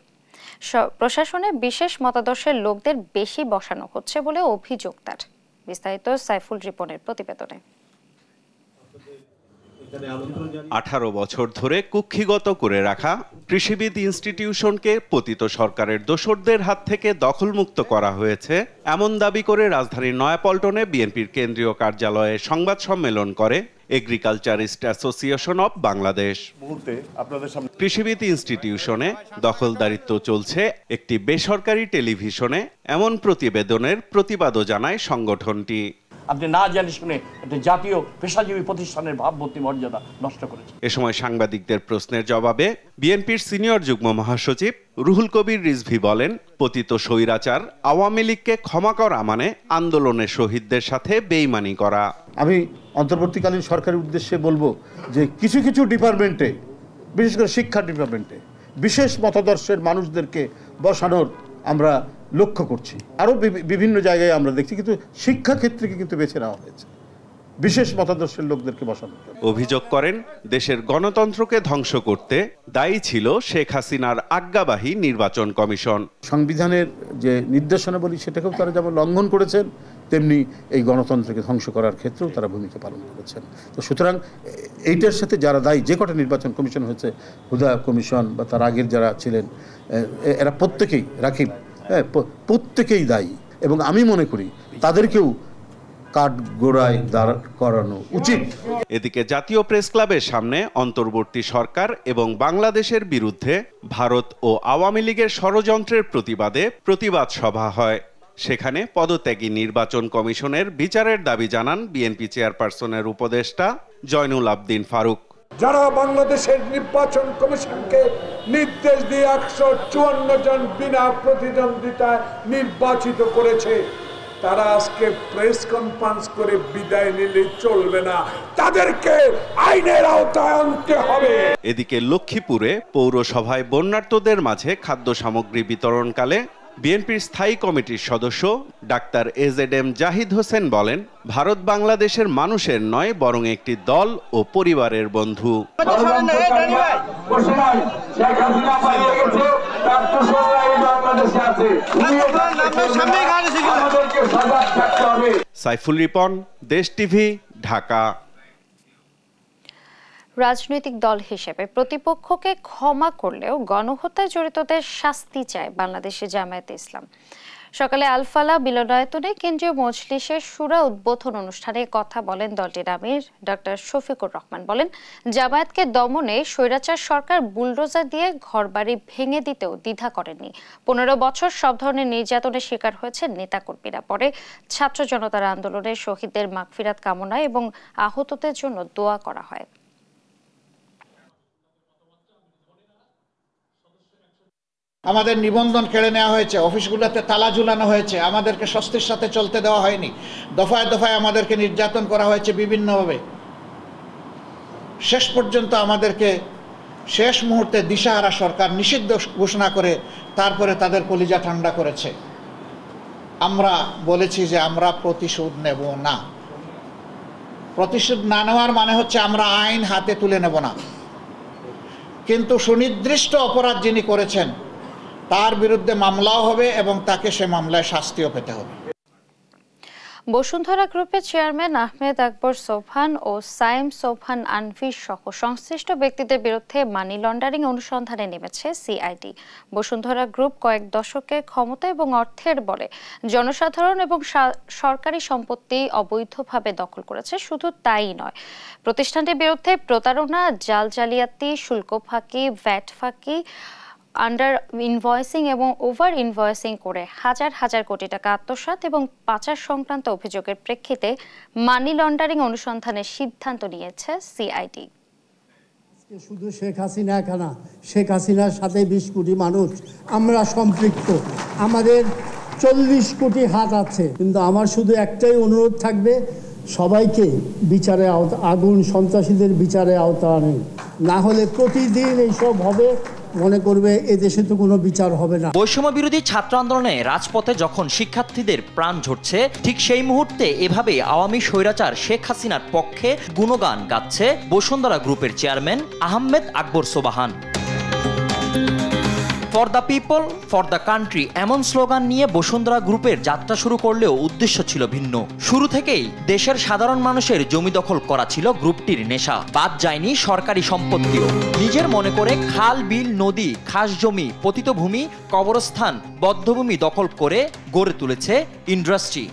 প্রশাসনে বিশেষ মতাদর্শের লোকদের বেশি বসানো হচ্ছে বলে অভিযোগ তার। বিস্তারিত সাইফুল রিপনের প্রতিবেদনে। 18 বছর ধরে কুক্ষিগত করে রাখা কৃষিবিদ ইনস্টিটিউশনকে পতিত সরকারের দোসরদের হাত থেকে দখলমুক্ত করা হয়েছে এমন দাবি করে রাজধানীর নয়াপল্টনে বিএনপির কেন্দ্রীয় কার্যালয়ে সংবাদ সম্মেলন করে এগ্রিকালচারিস্ট অ্যাসোসিয়েশন অব বাংলাদেশ। কৃষিবিদ ইনস্টিটিউশনে দখলদারিত্ব চলছে একটি বেসরকারি টেলিভিশনে, এমন প্রতিবেদনের প্রতিবাদও জানায় সংগঠনটি। আপনি না জানি শুনে একটা জাতীয় পেশাজীবী প্রতিষ্ঠানের ভাবমূর্তি মর্যাদা নষ্ট করেছে। এ সময় সাংবাদিকদের প্রশ্নের জবাবে বিএনপির সিনিয়র যুগ্ম মহাসচিব রুহুল কবির রিজভী বলেন, পতিত স্বৈরাচার আওয়ামী লীগকে ক্ষমা করা মানে আন্দোলনের শহীদদের সাথে বেইমানি করা। আমি অন্তর্বর্তীকালীন সরকারের উদ্দেশ্যে বলবো যে কিছু কিছু ডিপার্টমেন্টে, বিশেষ করে শিক্ষা ডিপার্টমেন্টে বিশেষ মতাদর্শের মানুষদেরকে বসানোর আমরা লক্ষ্য করছি। আরও বিভিন্ন জায়গায় আমরা দেখছি, কিন্তু শিক্ষা ক্ষেত্রকে কিন্তু বেছে নেওয়া হয়েছে বিশেষ মতাদর্শের লোকদেরকে বসানোর জন্য। অভিযোগ করেন, দেশের গণতন্ত্রকে ধ্বংস করতে দায়ী ছিল শেখ হাসিনার আজ্ঞাবাহী নির্বাচন কমিশন। সংবিধানের যে নির্দেশনাবলী সেটাকেও তারা যেমন লঙ্ঘন করেছেন, তেমনি এই গণতন্ত্রকে ধ্বংস করার ক্ষেত্রেও তারা ভূমিকা পালন করেছেন। তো সুতরাং এইটার সাথে যারা দায়ী, যে কটা নির্বাচন কমিশন হয়েছে, হুদা কমিশন বা তার আগের যারা ছিলেন, এরা প্রত্যেকেই, রাকিব, প্রত্যেকেই দায়ী, এবং আমি মনে করি তাদেরকেও কাঠগড়ায় দাঁড় করানো উচিত। এদিকে জাতীয় প্রেস ক্লাবের সামনে অন্তর্বর্তী সরকার এবং বাংলাদেশের বিরুদ্ধে ভারত ও আওয়ামী লীগের ষড়যন্ত্রের প্রতিবাদে প্রতিবাদ সভা হয়। সেখানে পদত্যাগী নির্বাচন কমিশনের বিচারের দাবি জানান বিএনপি চেয়ারপারসনের উপদেষ্টা জয়নুল আবদিন ফারুক। যারা বাংলাদেশের নির্বাচন কমিশনকে নির্দেশ দিয়ে 154 জন বিনা প্রতিদ্বন্দ্বিতায় নির্বাচিত করেছে, তারা আজকে প্রেস কনফারেন্স করে বিদায় নিলে চলবে না, তাদেরকে আইনের আওতায় আনতে হবে। এদিকে লক্ষ্মীপুরে পৌরসভায় বন্যার্তদের মাঝে খাদ্য সামগ্রী বিতরণকালে বিএনপির স্থায়ী কমিটির সদস্য ডাক্তার এজেডএম জাহিদ হোসেন বলেন, ভারত বাংলাদেশের মানুষের নয়, বরং একটি দল ও পরিবারের বন্ধু। সাইফুল রিপন, দেশ টিভি, ঢাকা। রাজনৈতিক দল হিসেবে প্রতিপক্ষকে ক্ষমা করলেও গণহত্যায় জড়িতদের শাস্তি চায় বাংলাদেশের জামায়াতে ইসলাম। সকালে আলফালা মিলনায়তনে কেন্দ্রীয় মজলিসের শুরা উদ্বোধন অনুষ্ঠানে কথা বলেন দলটির আমির ডক্টর শফিকুর রহমান। বলেন, জামায়াতকে দমনে স্বৈরাচার সরকার বুলডোজার দিয়ে ঘরবাড়ি ভেঙে দিতেও দ্বিধা করেনি। 15 বছর সব ধরনের নির্যাতনের শিকার হয়েছে নেতাকর্মীরা। পরে ছাত্র জনতার আন্দোলনে শহীদদের মাগফিরাত কামনা এবং আহতদের জন্য দোয়া করা হয়। আমাদের নিবন্ধন কেড়ে নেওয়া হয়েছে, অফিসগুলোতে তালা ঝুলানো হয়েছে, আমাদেরকে স্বস্তির সাথে চলতে দেওয়া হয়নি, দফায় দফায় আমাদেরকে নির্যাতন করা হয়েছে বিভিন্নভাবে। শেষ পর্যন্ত আমাদেরকে শেষ মুহূর্তে দিশাহারা সরকার নিষিদ্ধ ঘোষণা করে তারপরে তাদের কলিজা ঠান্ডা করেছে। আমরা বলেছি যে আমরা প্রতিশোধ নেব না। প্রতিশোধ না নেওয়ার মানে হচ্ছে আমরা আইন হাতে তুলে নেব না, কিন্তু সুনির্দিষ্ট অপরাধ যিনি করেছেন তার বিরুদ্ধে মামলাও হবে এবং তাকে সে মামলায় শাস্তিও পেতে হবে। বসুন্ধরা গ্রুপের চেয়ারম্যান আহমেদ আকবর সোবহান ও সাইম সোবহান আনভি সহ সংশ্লিষ্ট ব্যক্তিদের বিরুদ্ধে মানি লন্ডারিং অনুসন্ধানে নেমেছে সিআইডি। বসুন্ধরা গ্রুপ কয়েক দশকের ক্ষমতা এবং অর্থের বলে জনসাধারণ এবং সরকারি সম্পত্তি অবৈধভাবে দখল করেছে। শুধু তাই নয়, প্রতিষ্ঠানটির বিরুদ্ধে প্রতারণা, জাল জালিয়াতি, শুল্ক ফাঁকি, ভ্যাট ফাঁকি, আন্ডার ইনভয়েসিং এবং ওভার ইনভয়েসিং করে হাজার হাজার কোটি টাকা আত্মসাৎ এবং পাচার সংক্রান্ত অভিযোগের প্রেক্ষিতে মানি লন্ডারিং অনুসন্ধানের সিদ্ধান্ত নিয়েছে সিআইডি। শুধু শেখ হাসিনা খানা, শেখ হাসিনার সাথে 20 কোটি মানুষ আমরা সম্পৃক্ত, আমাদের 40 কোটি হাত আছে। কিন্তু আমার শুধু একটাই অনুরোধ থাকবে, সবাইকে বিচারে আগুন সন্ত্রাসীদের বিচারে আওতা আনেন, না হলে প্রতিদিন এইসব হবে, মনে করবে এদেশে তো কোনো বিচার হবে না। বৈষম্য বিরোধী ছাত্র আন্দোলনে রাজপথে যখন শিক্ষার্থীদের প্রাণ ঝরছে, ঠিক সেই মুহূর্তে এভাবে আওয়ামী স্বৈরাচার শেখ হাসিনার পক্ষে গুণগান গাচ্ছে বসুন্ধরা গ্রুপের chairman Ahmed Akbar Sobhan. For the people for the country এমন স্লোগান নিয়ে বসুন্ধরা গ্রুপের যাত্রা শুরু করলেও উদ্দেশ্য ছিল ভিন্ন। শুরু থেকেই দেশের সাধারণ মানুষের জমি দখল করা ছিল গ্রুপটির নেশা। বাদ যায়নি সরকারি সম্পত্তিও। নিজের মনে করে খাল, বিল, নদী, খাস জমি, পতিত ভূমি, কবরস্থান, বদ্ধভূমি দখল করে গড়ে তুলেছে ইন্ডাস্ট্রি।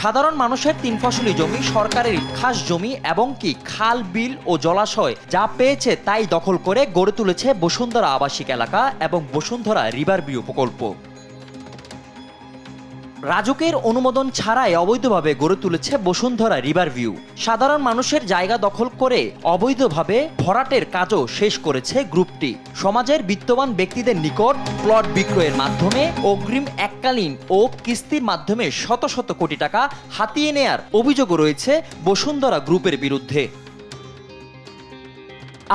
সাধারণ মানুষের 3 ফসলি জমি, সরকারের খাস জমি এবং কি খাল, বিল ও জলাশয় যা পেয়েছে তাই দখল করে গড়ে তুলেছে বসুন্ধরা আবাসিক এলাকা এবং বসুন্ধরা রিভার ভিউ প্রকল্প। রাজুকের অনুমোদন ছাড়াই অবৈধভাবে গড়ে তুলেছে বসুন্ধরা রিভার ভিউ। সাধারণ মানুষের জায়গা দখল করে অবৈধভাবে ভরাটের কাজও শেষ করেছে গ্রুপটি। সমাজের বিত্তবান ব্যক্তিদের নিকট প্লট বিক্রয়ের মাধ্যমে অগ্রিম, এককালীন ও কিস্তির মাধ্যমে শত শত কোটি টাকা হাতিয়ে নেয়ার অভিযোগও রয়েছে বসুন্ধরা গ্রুপের বিরুদ্ধে।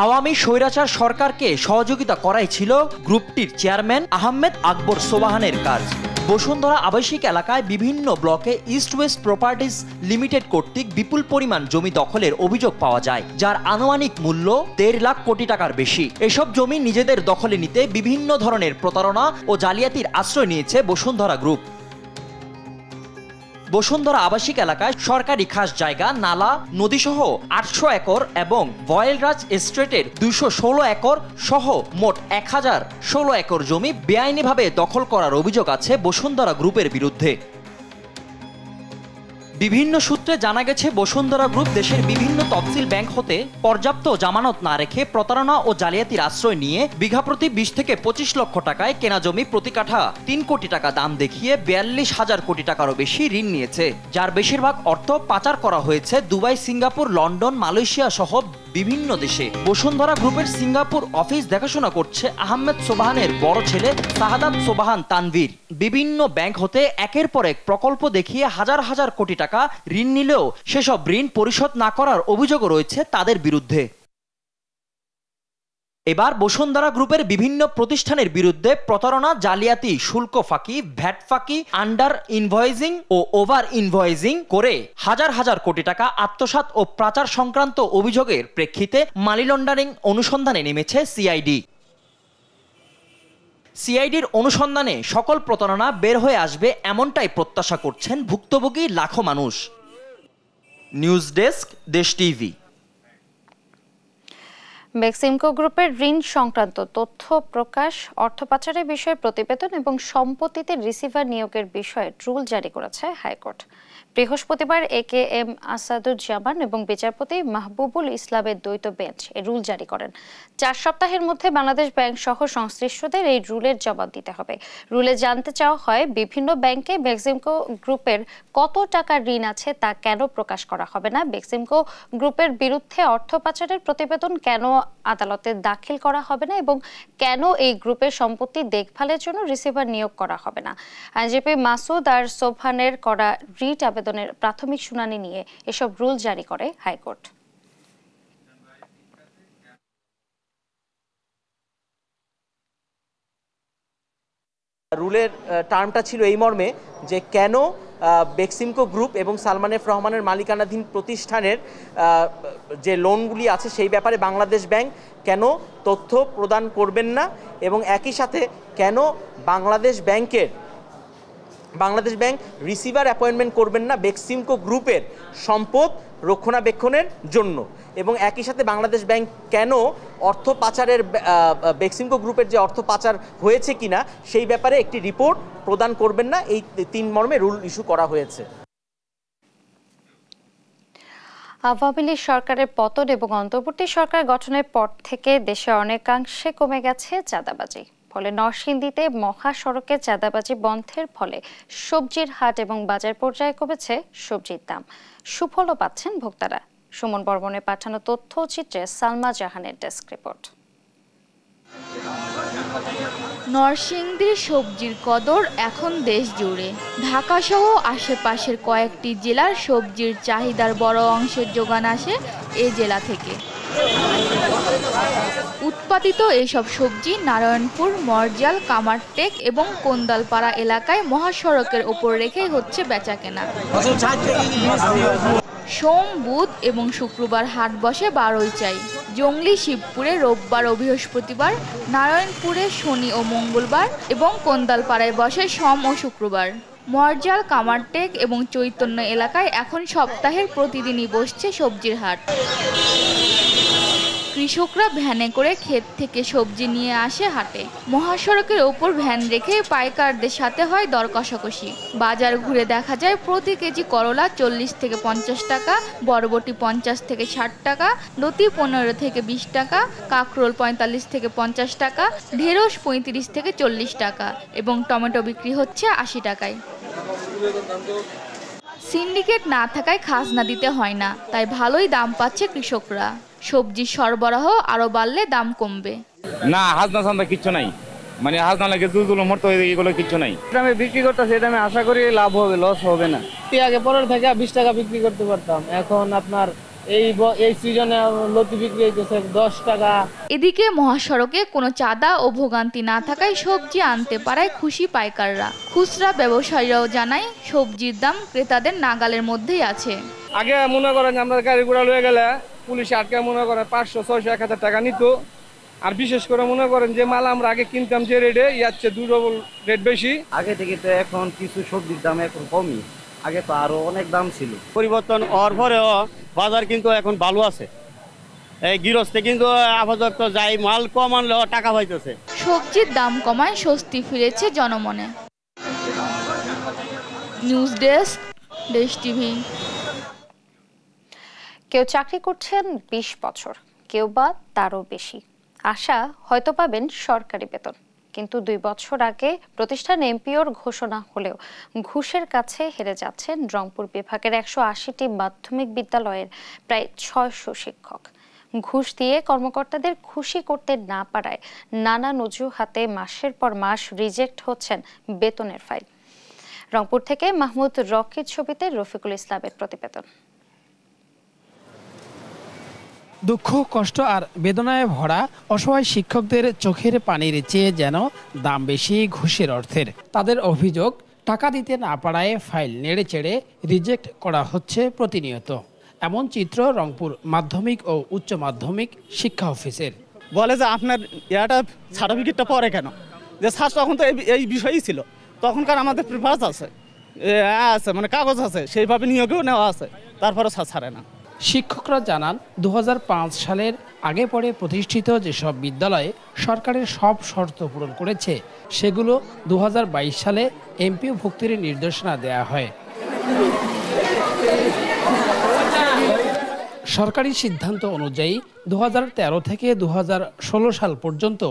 আওয়ামী স্বৈরাচার সরকারকে সহযোগিতা করাই ছিল গ্রুপটির চেয়ারম্যান আহমেদ আকবর সোবাহানের কাজ। বসুন্ধরা আবাসিক এলাকায় বিভিন্ন ব্লকে ইস্ট ওয়েস্ট প্রপার্টিজ লিমিটেড কর্তৃক বিপুল পরিমাণ জমি দখলের অভিযোগ পাওয়া যায়, যার আনুমানিক মূল্য 1.5 লাখ কোটি টাকার বেশি। এসব জমি নিজেদের দখলে নিতে বিভিন্ন ধরনের প্রতারণা ও জালিয়াতির আশ্রয় নিয়েছে বসুন্ধরা গ্রুপ। বসুন্ধরা আবাসিক এলাকায় সরকারি খাস জায়গা, নালা, নদীসহ 800 একর এবং ভয়েলরাজ এস্টেটের 216 একর সহ মোট 1016 একর জমি বেআইনিভাবে দখল করার অভিযোগ আছে বসুন্ধরা গ্রুপের বিরুদ্ধে। বিভিন্ন সূত্রে জানা গেছে বসুন্ধরা গ্রুপ দেশের বিভিন্ন তফসিল ব্যাংক হতে পর্যাপ্ত জামানত না রেখে প্রতারণা ও জালিয়াতির আশ্রয় নিয়ে বিঘা প্রতি 20 থেকে 25 লক্ষ টাকায় কেনা জমি প্রতি কাঠা 3 কোটি টাকা দাম দেখিয়ে 42,000 কোটি টাকারও বেশি ঋণ নিয়েছে, যার বেশিরভাগ অর্থ পাচার করা হয়েছে দুবাই, সিঙ্গাপুর, লন্ডন, মালয়েশিয়া সহ বিভিন্ন দেশে। বসুন্ধরা গ্রুপের সিঙ্গাপুর অফিস দেখাশোনা করছে আহমেদ সোবাহানের বড় ছেলে শাহাদাত সোবাহান তানভীর। বিভিন্ন ব্যাংক হতে একের পর এক প্রকল্প দেখিয়ে হাজার হাজার কোটি টাকা ঋণ নিলেও সেসব ঋণ পরিশোধ না করার অভিযোগও রয়েছে তাদের বিরুদ্ধে। এবার বসুন্ধরা গ্রুপের বিভিন্ন প্রতিষ্ঠানের বিরুদ্ধে প্রতারণা, জালিয়াতি, শুল্ক ফাঁকি, ভ্যাট ফাঁকি, আন্ডার ইনভয়েসিং ও ওভার ইনভয়েসিং করে হাজার হাজার কোটি টাকা আত্মসাৎ ও পাচার সংক্রান্ত অভিযোগের প্রেক্ষিতে মানি লন্ডারিং অনুসন্ধানে নেমেছে সিআইডি। সিআইডির অনুসন্ধানে সকল প্রতারণা বের হয়ে আসবে এমনটাই প্রত্যাশা করছেন ভুক্তভোগী লাখো মানুষ। নিউজ ডেস্ক, দেশ টিভি। বেক্সিমকো গ্রুপের ঋণ সংক্রান্ত তথ্য প্রকাশ, অর্থ পাচারের বিষয়ে প্রতিবেদন এবং সম্পত্তিতে রিসিভার নিয়োগের বিষয়ে রুল জারি করেছে হাইকোর্ট। বৃহস্পতিবার AKM আসাদুজ্জামান এবং বিচারপতি মাহবুবুল ইসলামের দ্বৈত বেঞ্চ এই রুল জারি করেন। 4 সপ্তাহের মধ্যে বাংলাদেশ ব্যাংক সহ সংশ্লিষ্টদের এই রুলের জবাব দিতে হবে। রুলে জানতে চাওয়া হয়, বিভিন্ন ব্যাংকে বেক্সিমকো গ্রুপের কত টাকার ঋণ আছে তা কেন প্রকাশ করা হবে না, বেক্সিমকো গ্রুপের বিরুদ্ধে অর্থ পাচারের প্রতিবেদন কেন আদালতে দাখিল করা হবে না এবং কেন এই গ্রুপের সম্পত্তি দেখভালের জন্য রিসিভার নিয়োগ করা হবে না। আইনজীবী মাসুদ আর সোবহানের করা রিট আবেদনের প্রাথমিক শুনানি নিয়ে এসব রুল জারি করে হাইকোর্ট। রুলের টার্মটা ছিল এই মর্মে যে কেন বেক্সিমকো গ্রুপ এবং সালমান এফ রহমানের মালিকানাধীন প্রতিষ্ঠানের যে লোনগুলি আছে সেই ব্যাপারে বাংলাদেশ ব্যাংক কেন তথ্য প্রদান করবেন না এবং একই সাথে কেন বাংলাদেশ ব্যাংক রিসিভার অ্যাপয়েন্টমেন্ট করবেন না বেক্সিমকো গ্রুপের সম্পদ রক্ষণাবেক্ষণের জন্য, এবং একই সাথে বাংলাদেশ ব্যাংক কেন অর্থ পাচারের বেক্সিমকো গ্রুপের যে অর্থ পাচার হয়েছে কিনা সেই ব্যাপারে একটি রিপোর্ট প্রদান করবেন না। এই 3 মর্মে রুল ইস্যু করা হয়েছে। আওয়ামী লীগ সরকারের পতন এবং অন্তর্বর্তী সরকার গঠনের পর থেকে দেশে অনেকাংশে কমে গেছে চাঁদাবাজি। ফলে নরসিংদীতে মহাসড়কে চাঁদাবাজি বন্ধের ফলে সবজির হাট এবং বাজার পর্যায়ে কমেছে সবজির দাম। সুফলও পাচ্ছেন ভোক্তারা। সুমন বর্মনের পাঠানো তথ্য চিত্রে সালমা জাহানের ডেস্ক রিপোর্ট। নরসিংদীর সবজির কদর এখন দেশ জুড়ে। ঢাকা সহ আশেপাশের কয়েকটি জেলার সবজির চাহিদার বড় অংশের যোগান আসে এ জেলা থেকে। উৎপাদিত এসব সবজি নারায়ণপুর, মরজাল, কামারটেক এবং কোন্দালপাড়া এলাকায় মহাসড়কের ওপর রেখেই হচ্ছে বেচাকেনা। সোম, বুধ এবং শুক্রবার হাট বসে 12ই চাই। জংলি শিবপুরে রোববার ও বৃহস্পতিবার, নারায়ণপুরে শনি ও মঙ্গলবার এবং কোন্দালপাড়ায় বসে সোম ও শুক্রবার। মরজাল, কামারটেক এবং চৈতন্য এলাকায় এখন সপ্তাহের প্রতিদিনই বসছে সবজির হাট। কৃষকরা ভ্যানে করে ক্ষেত থেকে সবজি নিয়ে আসে হাটে। মহাসড়কের ওপর ভ্যান রেখে পাইকারদের সাথে হয় দর কষাকষি। বাজার ঘুরে দেখা যায় প্রতি কেজি করলা 40 থেকে 50 টাকা, বরবটি 50 থেকে 60 টাকা, লতি 15 থেকে 20 টাকা, কাঁকরোল 45 থেকে 50 টাকা, ঢেঁড়স 35 থেকে 40 টাকা এবং টমেটো বিক্রি হচ্ছে 80 টাকায়। সিন্ডিকেট না থাকায় খাজনা দিতে হয় না, তাই ভালোই দাম পাচ্ছে কৃষকরা। সবজির সরবরাহ আরো বাড়লে দাম কমবে। না, হাজনা সান্দা কিচ্ছু নাই, মানে হাজনা লাগে দুধগুলো মরতে এগুলো কিচ্ছু নাই। আমি বিক্রি করতেছি, এটা আমি আশা করি লাভ হবে, লস হবে না। আগে 15 থেকে 20 টাকা বিক্রি করতে পারতাম, এখন আপনার এই সিজনে লতি বিক্রি হইতেছে 10 টাকা। এদিকে মহাসড়কে কোনো চাঁদা ও ভোগান্তি না থাকায় সবজি আনতে পারায় খুশি পাইকাররা। খুচরা ব্যবসায়ীরাও জানায় সবজির দাম ক্রেতাদের নাগালের মধ্যেই আছে। আগে মনে করেন আমরা গাড়ি ঘোড়া লয়ে গেলে পুলিশ আটকে মনে করেন 500, 600, 1000 টাকা নিত। আর বিশেষ করে মনে করেন যে মাল আমরা আগে কিনতাম যে রেটে, ইয়াচ্ছে 2 ডবল রেট বেশি। আগে থেকে তো এখন কিছু সবজির দাম এখন কমই, আগে তো আরো অনেক দাম ছিল। পরিবর্তন হওয়ার পরেও বাজার কিন্তু এখন ভালো আছে। এই গৃহস্থে কিন্তু আপাতত যাই মাল কম আনলেও টাকা পাইতেছে। সবজির দাম কমায় স্বস্তি ফিরেছে জনমনে। নিউজ ডেস্ক, দেশ টিভি। কেউ চাকরি করছেন 20 বছর, কেউ বা তারও বেশি। আশা হয়তো পাবেন সরকারি বেতন, কিন্তু 2 বছর আগে প্রতিষ্ঠান এমপিওর ঘোষণা হলেও ঘুষের কাছে হেরে যাচ্ছেন রংপুর বিভাগের 180টি মাধ্যমিক বিদ্যালয়ের প্রায় 600 শিক্ষক। ঘুষ দিয়ে কর্মকর্তাদের খুশি করতে না পারায় নানান অজুহাতে মাসের পর মাস রিজেক্ট হচ্ছেন বেতনের ফাইল। রংপুর থেকে মাহমুদ রকির ছবিতে রফিকুল ইসলামের প্রতিবেদন। দুঃখ, কষ্ট আর বেদনায় ভরা অসহায় শিক্ষকদের চোখের পানির চেয়ে যেন দাম বেশি ঘুষের অর্থের। তাদের অভিযোগ, টাকা দিতে না পারায় ফাইল নেড়ে চেড়ে রিজেক্ট করা হচ্ছে প্রতিনিয়ত। এমন চিত্র রংপুর মাধ্যমিক ও উচ্চ মাধ্যমিক শিক্ষা অফিসের। বলে যে আপনার সার্টিফিকেটটা পরে কেন, যে স্যার তখন তো এই বিষয়ই ছিল, তখনকার আমাদের পেপারস আছে, মানে কাগজ আছে, সেইভাবে নিয়োগেও নেওয়া আছে, তারপরে স্যার ছাড়ে না। শিক্ষকরা জানান 2005 সালের আগে পরে প্রতিষ্ঠিত যেসব বিদ্যালয়ে সরকারের সব শর্ত পূরণ করেছে, সেগুলো 2022 সালে এমপিও ভুক্তির নির্দেশনা দেয়া হয়। সরকারি সিদ্ধান্ত অনুযায়ী 2013 থেকে 2016 সাল পর্যন্ত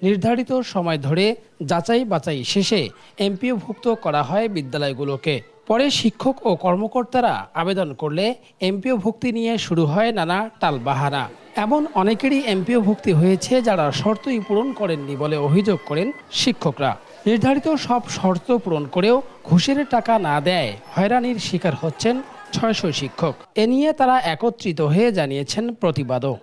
নির্ধারিত সময় ধরে যাচাই বাছাই শেষে এমপিওভুক্ত করা হয় বিদ্যালয়গুলোকে। পরে শিক্ষক ও কর্মকর্তারা আবেদন করলে এমপিও ভুক্তি নিয়ে শুরু হয় নানা টালবাহানা। এমন অনেকেরই এমপিও ভুক্তি হয়েছে যারা শর্তই পূরণ করেননি বলে অভিযোগ করেন শিক্ষকরা। নির্ধারিত সব শর্ত পূরণ করেও ঘুষের টাকা না দেয় হয়রানির শিকার হচ্ছেন 600 শিক্ষক। এ নিয়ে তারা একত্রিত হয়ে জানিয়েছেন প্রতিবাদও।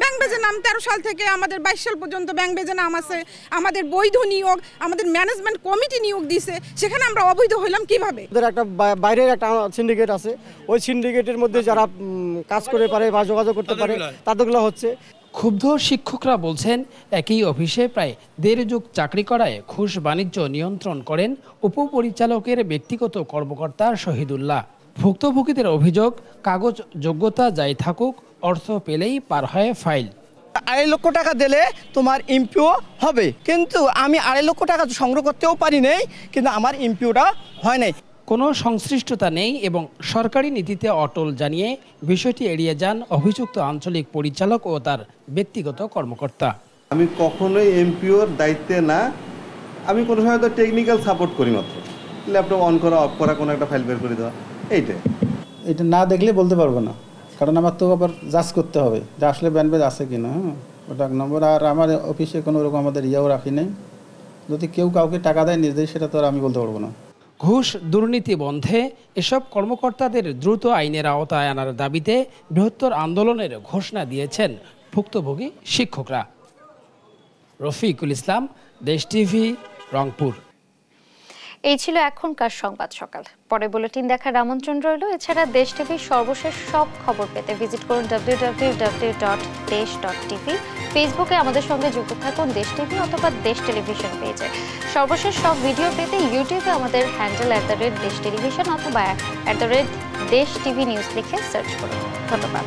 ব্যাংক বেজে নাম 13 সাল থেকে আমাদের 22 সাল পর্যন্ত ব্যাংক বেজে নাম আছে, আমাদের বৈধ নিয়োগ, আমাদের ম্যানেজমেন্ট কমিটি নিয়োগ দিছে, সেখানে আমরা অবৈধ হইলাম কিভাবে? ওদের একটা বাইরের একটা সিন্ডিকেট আছে, ওই সিন্ডিকেটের মধ্যে যারা কাজ করে পারে বা যোগাযোগ করতে পারে তাদেরগুলো হচ্ছে। ক্ষুব্ধ শিক্ষকরা বলছেন, একই অফিসে প্রায় 1.5 যুগ চাকরি করায় ঘুষ বাণিজ্য নিয়ন্ত্রণ করেন উপপরিচালকের ব্যক্তিগত কর্মকর্তা শহীদুল্লাহ। ভুক্তভোগীদের অভিযোগ, কাগজ যোগ্যতা যাই থাকুক, অর্থ পেলেই পার হয় ফাইল। 2.5 লক্ষ টাকা দিলে তোমার এমপিও হবে, কিন্তু আমি 2.5 লক্ষ টাকা সংগ্রহ করতেও পারি নাই, কিন্তু আমার এমপিওটা হয় নাই। কোনো সংশ্লিষ্টতা নেই এবং সরকারি নীতিতে অটল জানিয়ে বিষয়টি এড়িয়ে যান অভিযুক্ত আঞ্চলিক পরিচালক ও তার ব্যক্তিগত কর্মকর্তা। আমি কখনোই এমপিওর দায়িত্বে না, আমি কোনো সময় তো টেকনিক্যাল সাপোর্ট করি মাত্র, ল্যাপটপ অন করা অফ করা, কোনো একটা ফাইল বের করে দেওয়া, এটা না দেখলে বলতে পারবো না, কারণ আমার তো আবার জাজ করতে হবে যে আসলে ব্যান্ডবেজ আছে কিনা। ওটা 1 নম্বর। আর আমার অফিসে কোনো রকম আমাদের ইয়াও রাখি নাই, যদি কেউ কাউকে টাকা দেয় নির্দেশ, সেটা তো আর আমি বলতে পারবো না। ঘুষ দুর্নীতি বন্ধে এসব কর্মকর্তাদের দ্রুত আইনের আওতায় আনার দাবিতে বৃহত্তর আন্দোলনের ঘোষণা দিয়েছেন ভুক্তভোগী শিক্ষকরা। রফিকুল ইসলাম, দেশ টিভি, রংপুর। এই ছিল এখনকার সংবাদ সকাল। পরে বুলেটিন দেখার আমন্ত্রণ রইল। এছাড়া দেশ টিভির সর্বশেষ সব খবর পেতে ভিজিট করুন www.desh.tv। ফেসবুকে আমাদের সঙ্গে যুক্ত থাকুন দেশ টিভি অথবা দেশ টেলিভিশন পেজে। সর্বশেষ সব ভিডিও পেতে ইউটিউবে আমাদের হ্যান্ডেল @দেশ টেলিভিশন অথবা @দেশ টিভি নিউজ লিখে সার্চ করুন। ধন্যবাদ।